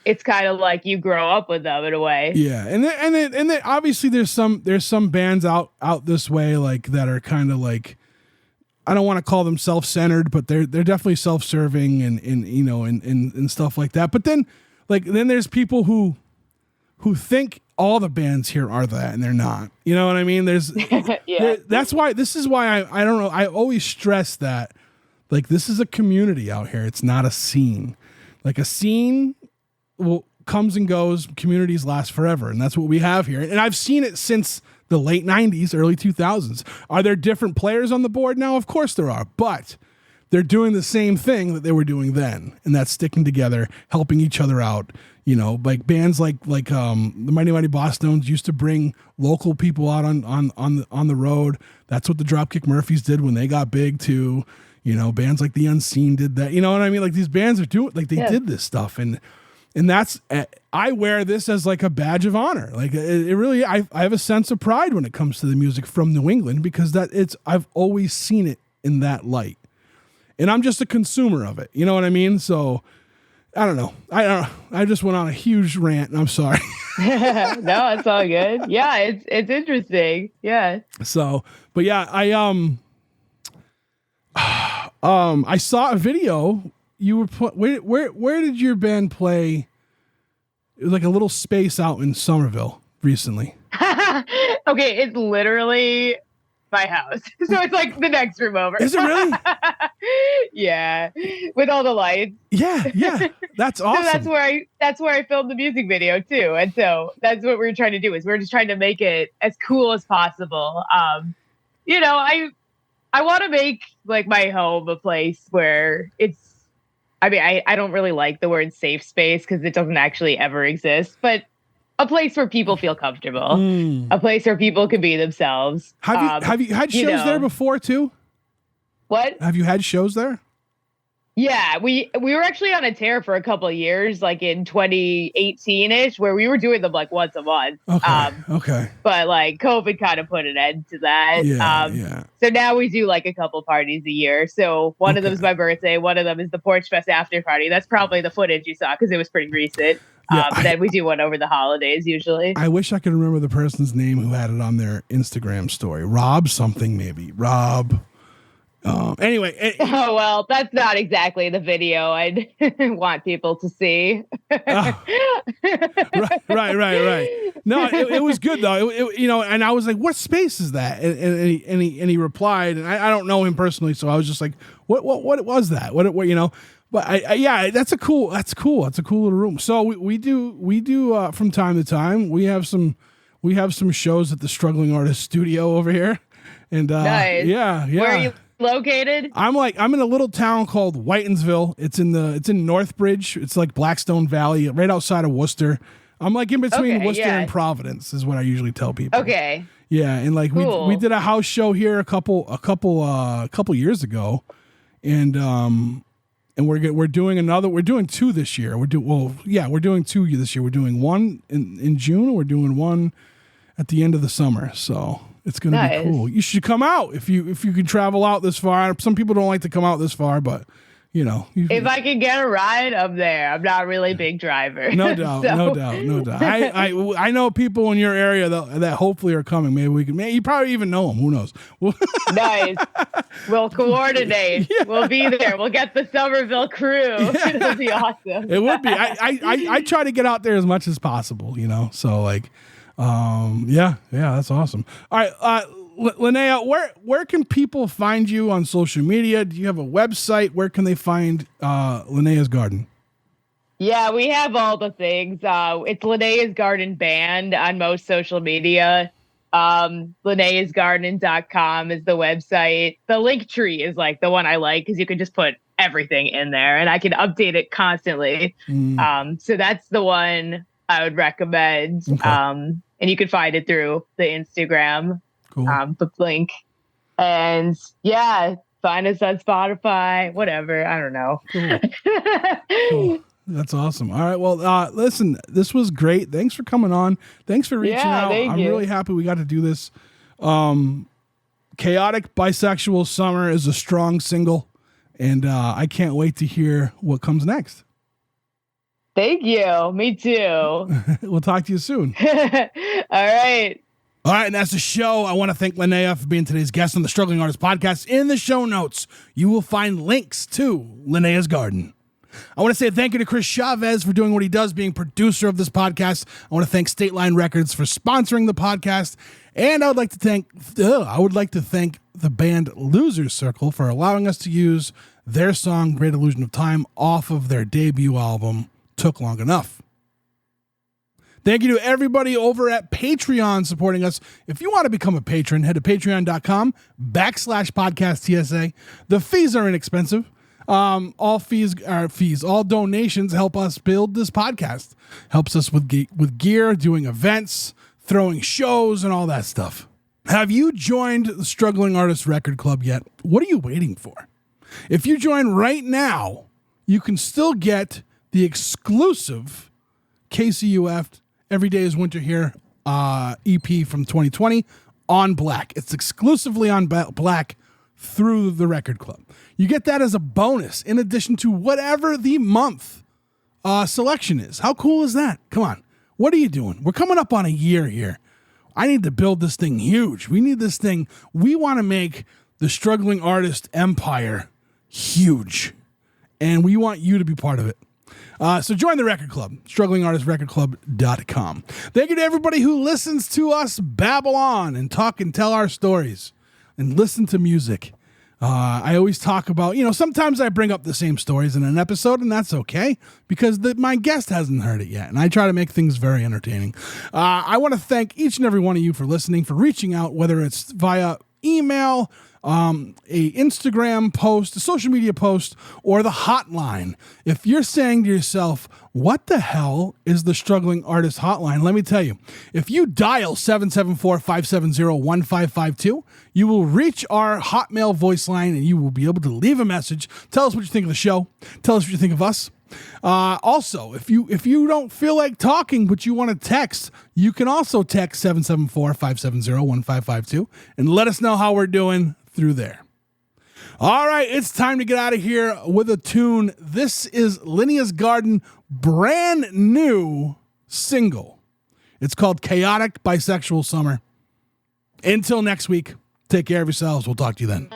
it's kind of like you grow up with them in a way. Yeah. And then obviously there's some bands out this way, like that are kind of like, I don't want to call them self-centered, but they're definitely self-serving and stuff like that. But then there's people who think all the bands here are that, and they're not. You know what I mean? This is why I don't know. I always stress that, like, this is a community out here. It's not a scene. Like a scene comes and goes, communities last forever. And that's what we have here. And I've seen it since the late 90s, early 2000s. Are there different players on the board now? Of course there are. But they're doing the same thing that they were doing then. And that's sticking together, helping each other out. Like bands like the Mighty Mighty Boss Stones used to bring local people out on the road. That's what the Dropkick Murphys did when they got big too. Bands like The Unseen did that. You know what I mean? Like these bands are doing, like they did this stuff. And that's, I wear this as like a badge of honor. Like it really, I have a sense of pride when it comes to the music from New England, because I've always seen it in that light, and I'm just a consumer of it. You know what I mean? So I don't know. I just went on a huge rant, and I'm sorry. No, it's all good. Yeah. It's interesting. Yeah. So, but yeah, I saw a video. You were where did your band play? It was like a little space out in Somerville recently. Okay, it's literally my house, so it's like the next room over. Is it really? Yeah, with all the lights. Yeah, that's awesome. So that's where I filmed the music video too, and so that's what we're trying to do. Is we're just trying to make it as cool as possible. I want to make like my home a place where it's. I mean, I don't really like the word safe space because it doesn't actually ever exist, but a place where people feel comfortable, a place where people can be themselves. Have you had shows there before too? What? Have you had shows there? Yeah, we were actually on a tear for a couple of years, like in 2018-ish, where we were doing them like once a month. Okay. But like COVID kind of put an end to that. Yeah. So now we do like a couple parties a year. So one of them is my birthday. One of them is the Porch Fest after party. That's probably the footage you saw because it was pretty recent. Then we do one over the holidays usually. I wish I could remember the person's name who had it on their Instagram story. Rob something maybe. Rob. Anyway. Oh, well, that's not exactly the video I'd want people to see. Right. No, it was good though. And I was like, "What space is that?" And he replied, and I don't know him personally, so I was just like, "What was that? What But yeah, that's cool. That's cool. It's a cool little room. So we do from time to time. We have some shows at the Struggling Artist Studio over here, and nice. Yeah. Where are you located? I'm in a little town called Whitensville. It's in Northbridge. It's like Blackstone Valley, right outside of Worcester. I'm like in between Worcester and Providence, is what I usually tell people. Okay. Yeah, and like cool. we did a house show here a couple years ago, and we're doing two this year. We're doing two this year. We're doing one in June, and we're doing one at the end of the summer. So it's going to be cool. You should come out if you can travel out this far. Some people don't like to come out this far, but if I can get a ride, I'm there. I'm not really a big driver. No doubt, no doubt. I know people in your area that hopefully are coming. Maybe we can. You probably even know them. Who knows? Nice. We'll coordinate. Yeah. We'll be there. We'll get the Somerville crew. Yeah. It'll be awesome. It would be. I try to get out there as much as possible. So like, yeah, that's awesome. All right. Linnea, where can people find you on social media? Do you have a website? Where can they find Linnea's Garden? Yeah, we have all the things. It's Linnea's Garden Band on most social media. Linnea'sGarden.com is the website. The link tree is like the one I like because you can just put everything in there and I can update it constantly. So that's the one I would recommend. Okay. And you can find it through the Instagram. Cool. The link, and find us on Spotify, whatever. I don't know. Cool. That's awesome. All right. Well, listen, this was great. Thanks for coming on. Thanks for reaching out. I'm really happy we got to do this. Chaotic Bisexual Summer is a strong single, and I can't wait to hear what comes next. Thank you. Me too. We'll talk to you soon. All right. All right, and that's the show. I want to thank Linnea for being today's guest on the Struggling Artist Podcast. In the show notes, you will find links to Linnea's Garden. I want to say thank you to Chris Chavez for doing what he does, being producer of this podcast. I want to thank State Line Records for sponsoring the podcast. And I would like to thank the band Losers Circle for allowing us to use their song, Great Illusion of Time, off of their debut album, Took Long Enough. Thank you to everybody over at Patreon supporting us. If you want to become a patron, head to patreon.com/podcast TSA. The fees are inexpensive. All fees are fees. All donations help us build this podcast. Helps us with gear, doing events, throwing shows, and all that stuff. Have you joined the Struggling Artist Record Club yet? What are you waiting for? If you join right now, you can still get the exclusive KCUF Every Day is Winter Here EP from 2020 on black. It's exclusively on black through the record club. You get that as a bonus in addition to whatever the month selection is. How cool is that? Come on. What are you doing? We're coming up on a year here. I need to build this thing huge. We need this thing. We want to make the Struggling Artist empire huge. And we want you to be part of it. So join the record club, strugglingartistrecordclub.com. Thank you to everybody who listens to us babble on and talk and tell our stories and listen to music. I always talk about, sometimes I bring up the same stories in an episode, and that's okay because my guest hasn't heard it yet. And I try to make things very entertaining. I want to thank each and every one of you for listening, for reaching out, whether it's via email, a Instagram post, a social media post, or the hotline. If you're saying to yourself, what the hell is the Struggling Artist Hotline? Let me tell you. If you dial 774-570-1552, you will reach our Hotmail voice line and you will be able to leave a message. Tell us what you think of the show. Tell us what you think of us. Also, if you don't feel like talking but you want to text, you can also text 774-570-1552 and let us know how we're doing through there. All right, it's time to get out of here with a tune. This is Linnea's Garden brand new single. It's called Chaotic Bisexual Summer. Until next week, take care of yourselves. We'll talk to you then.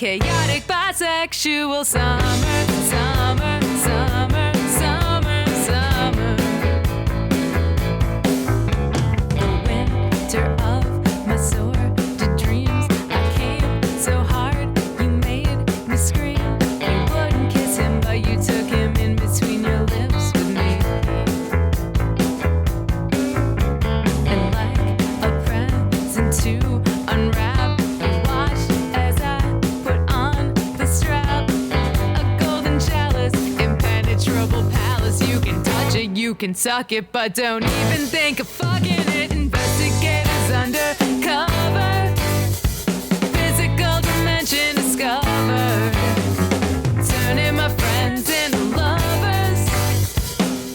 Chaotic bisexual summer, summer, summer, summer, summer. The winter of my sordid dreams. I came so hard, you made me scream. You wouldn't kiss him, but you took him in between your lips with me. And like a present to unwrap, you watched as I put on the strap. A golden chalice, impenetrable palace. You can touch it, you can suck it, but don't even think of fucking it. Investigators undercover, physical dimension discovered, turning my friends into lovers.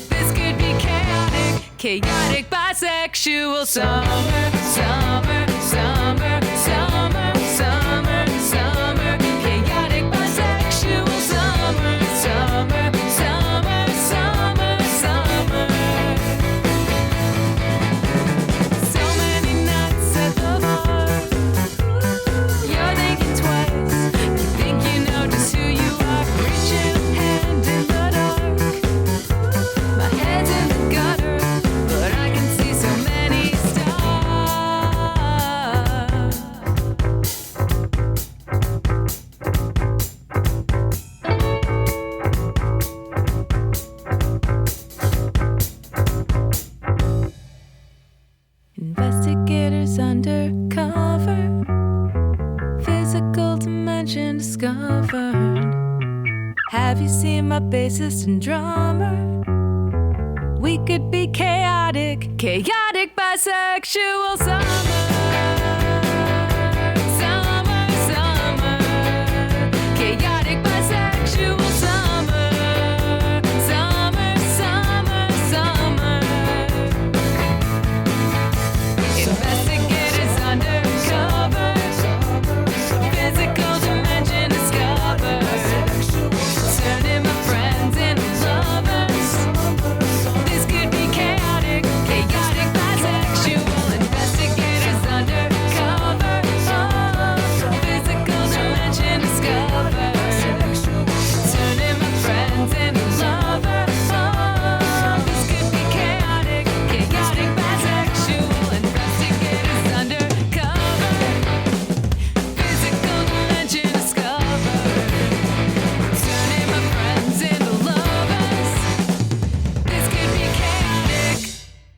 This could be chaotic, chaotic bisexual summer, summer, summer, summer, summer, summer, chaotic bisexual summer, summer, summer, summer, summer. So many nights at the bar, you're thinking twice. You think you know just who you are, reaching a hand in the dark. My head's in the gutter, but I can see so many stars. Investigators undercover, physical dimension discovered. Have you seen my bassist and drummer? We could be chaotic, chaotic bisexual summer.